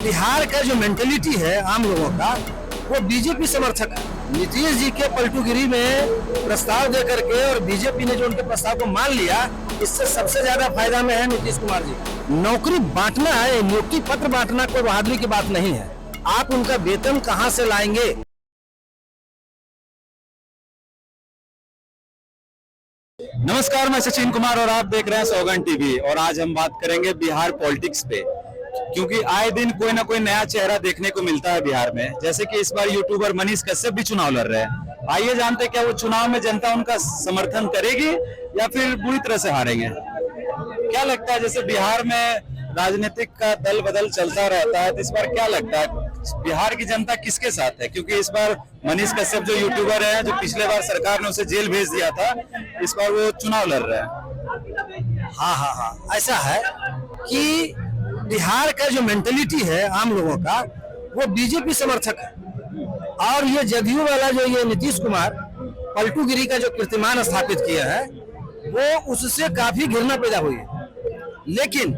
बिहार का जो मेंटेलिटी है आम लोगों का, वो बीजेपी समर्थक है। नीतीश जी के पलटूगिरी में प्रस्ताव दे करके और बीजेपी ने जो उनके प्रस्ताव को मान लिया, इससे सबसे ज्यादा फायदा में है नीतीश कुमार जी। नौकरी बांटना है, नियुक्ति पत्र बांटना कोई बहादुरी की बात नहीं है। आप उनका वेतन कहां से लाएंगे? नमस्कार, मैं सचिन कुमार और आप देख रहे हैं सौगंध टीवी। और आज हम बात करेंगे बिहार पॉलिटिक्स पे, क्योंकि आए दिन कोई ना कोई नया चेहरा देखने को मिलता है बिहार में। जैसे कि इस बार यूट्यूबर मनीष कश्यप भी चुनाव लड़ रहे हैं। आइए जानते हैं क्या वो चुनाव में जनता उनका समर्थन करेगी या फिर बुरी तरह से हारेंगे। क्या लगता है, जैसे बिहार में राजनीतिक का दल बदल चलता रहता है, तो इस बार क्या लगता है बिहार की जनता किसके साथ है? क्योंकि इस बार मनीष कश्यप जो यूट्यूबर है, जो पिछले बार सरकार ने उसे जेल भेज दिया था, इस बार वो चुनाव लड़ रहे हैं। हाँ, ऐसा है कि बिहार का जो मेंटेलिटी है आम लोगों का, वो बीजेपी समर्थक है। और ये जदयू वाला जो ये नीतीश कुमार पलटूगिरी का जो कीर्तिमान स्थापित किया है, वो उससे काफी घृणा पैदा हुई है। लेकिन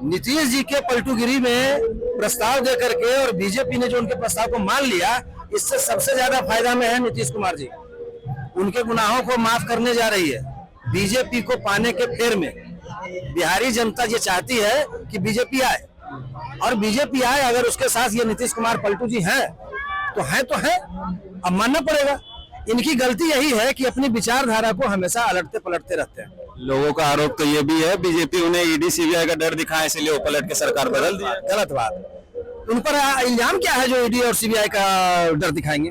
नीतीश जी के पलटूगिरी में प्रस्ताव दे करके और बीजेपी ने जो उनके प्रस्ताव को मान लिया, इससे सबसे ज्यादा फायदा में है नीतीश कुमार जी। उनके गुनाहों को माफ करने जा रही है। बीजेपी को पाने के फेर में बिहारी जनता ये चाहती है कि बीजेपी आए, और बीजेपी आए अगर उसके साथ ये नीतीश कुमार पलटू जी हैं तो है, अब मानना पड़ेगा। इनकी गलती यही है कि अपनी विचारधारा को हमेशा अलटते पलटते रहते हैं। लोगों का आरोप तो ये भी है बीजेपी उन्हें ईडी सीबीआई का डर दिखाया, इसलिए वो पलट के सरकार बदल दी। गलत बात। उन पर इल्जाम क्या है जो ईडी और सीबीआई का डर दिखाएंगे?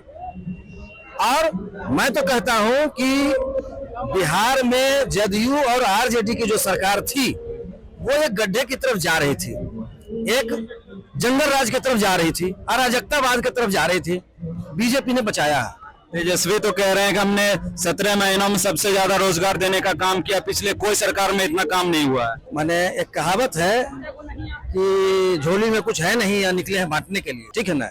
और मैं तो कहता हूं कि बिहार में जदयू और आरजेडी की जो सरकार थी, वो एक गड्ढे की तरफ जा रही थी, एक जंगल राज की तरफ जा रही थी, अराजकतावाद की तरफ जा रही थी। बीजेपी ने बचाया। तेजस्वी तो कह रहे हैं कि हमने 17 महीनों में सबसे ज्यादा रोजगार देने का काम किया, पिछले कोई सरकार में इतना काम नहीं हुआ है। माने एक कहावत है कि झोली में कुछ है नहीं या निकले हैं बांटने के लिए, ठीक है ना।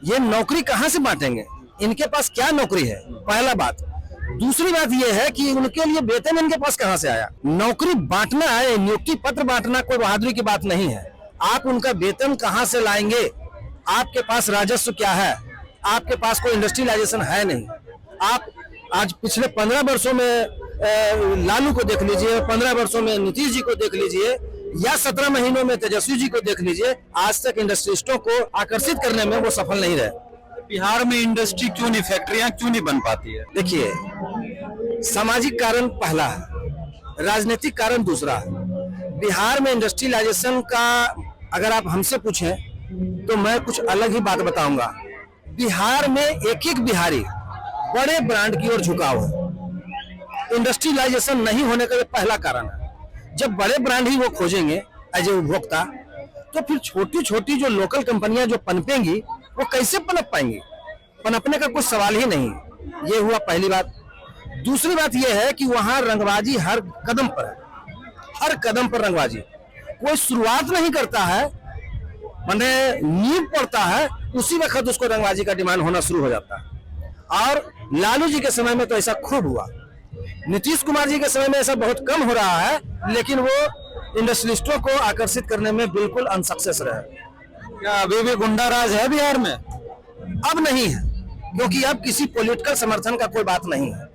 ये नौकरी कहां से बांटेंगे? इनके पास क्या नौकरी है? पहला बात। दूसरी बात यह है कि उनके लिए वेतन इनके पास कहां से आया? नौकरी बांटना है, नियुक्ति पत्र बांटना कोई बहादुरी की बात नहीं है। आप उनका वेतन कहां से लाएंगे? आपके पास राजस्व क्या है? आपके पास कोई इंडस्ट्रियलाइजेशन है नहीं। आप आज पिछले 15 वर्षों में लालू को देख लीजिए, 15 वर्षों में नीतीश जी को देख लीजिए, या 17 महीनों में तेजस्वी जी को देख लीजिए, आज तक इंडस्ट्रिस्टों को आकर्षित करने में वो सफल नहीं रहे। बिहार में इंडस्ट्री क्यों नहीं, फैक्ट्रियां क्यों नहीं बन पाती है? देखिए, सामाजिक कारण पहला है, राजनीतिक कारण दूसरा है। बिहार में इंडस्ट्रियलाइजेशन का अगर आप हमसे पूछें तो मैं कुछ अलग ही बात बताऊंगा। बिहार में एक एक बिहारी बड़े ब्रांड की ओर झुकाव है। इंडस्ट्रियलाइजेशन नहीं होने का पहला कारण है। जब बड़े ब्रांड ही वो खोजेंगे एज ए उपभोक्ता, तो फिर छोटी छोटी जो लोकल कंपनियां जो पनपेंगी, वो कैसे पनप पाएंगी? पनपने का कोई सवाल ही नहीं। ये हुआ पहली बात। दूसरी बात यह है कि वहां रंगबाजी हर कदम पर है, हर कदम पर रंगबाजी। कोई शुरुआत नहीं करता है, मैंने नींव पड़ता है, उसी वक्त उसको रंगबाजी का डिमांड होना शुरू हो जाता है। और लालू जी के समय में तो ऐसा खूब हुआ। नीतीश कुमार जी के समय में ऐसा बहुत कम हो रहा है, लेकिन वो इंडस्ट्रियलिस्टों को आकर्षित करने में बिल्कुल अनसक्सेस रहे। क्या अभी भी गुंडा राज है बिहार में? अब नहीं है, क्योंकि अब किसी पॉलिटिकल समर्थन का कोई बात नहीं है।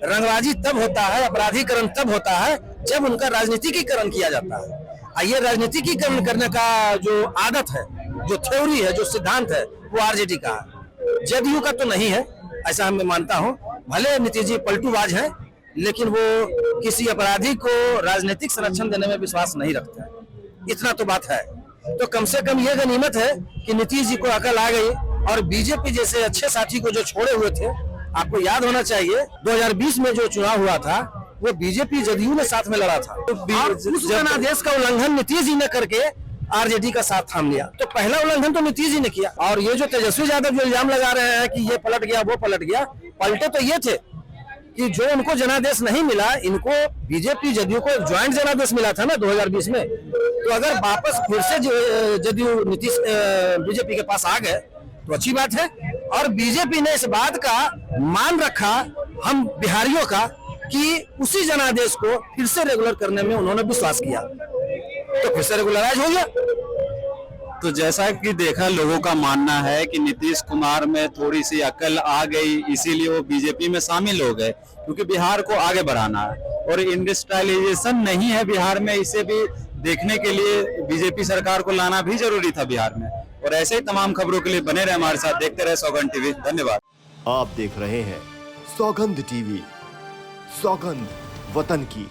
रंगबाजी तब होता है, अपराधीकरण तब होता है जब उनका राजनीतिकीकरण किया जाता है। ये राजनीतिकीकरण करने का जो आदत है, जो थ्योरी है, जो सिद्धांत है, वो आरजेडी का है, जदयू का तो नहीं है। ऐसा मैं मानता हूं। भले नीतीश जी पलटूबाज हैं, लेकिन वो किसी अपराधी को राजनीतिक संरक्षण देने में विश्वास नहीं रखते हैं। इतना तो बात है। तो कम से कम ये गनीमत है कि नीतीश जी को अकल आ गई, और बीजेपी जैसे अच्छे साथी को जो छोड़े हुए थे, आपको याद होना चाहिए 2020 में जो चुनाव हुआ था, वो बीजेपी जदयू ने साथ में लड़ा था। तो उस जनादेश का उल्लंघन नीतीश जी ने करके आरजेडी का साथ थाम लिया। तो पहला उल्लंघन तो नीतीश जी ने किया। और ये जो तेजस्वी यादव जो इल्जाम लगा रहे हैं कि ये पलट गया, वो पलट गया, पलटे तो ये थे कि जो उनको जनादेश नहीं मिला, इनको बीजेपी जदयू को ज्वाइंट जनादेश मिला था ना 2020 में। तो अगर वापस फिर से जदयू नीतीश बीजेपी के पास आ गए तो अच्छी बात है। और बीजेपी ने इस बात का मान रखा हम बिहारियों का कि उसी जनादेश को फिर से रेगुलर करने में उन्होंने विश्वास किया, तो फिर से रेगुलराइज हो गया। तो जैसा कि देखा, लोगों का मानना है कि नीतीश कुमार में थोड़ी सी अकल आ गई, इसीलिए वो बीजेपी में शामिल हो गए, क्योंकि बिहार को आगे बढ़ाना है और इंडस्ट्रियलाइजेशन नहीं है बिहार में, इसे भी देखने के लिए बीजेपी सरकार को लाना भी जरूरी था बिहार में। और ऐसे ही तमाम खबरों के लिए बने रहे हमारे साथ, देखते रहे सौगंध टीवी। धन्यवाद। आप देख रहे हैं सौगंध टीवी, सौगंध वतन की।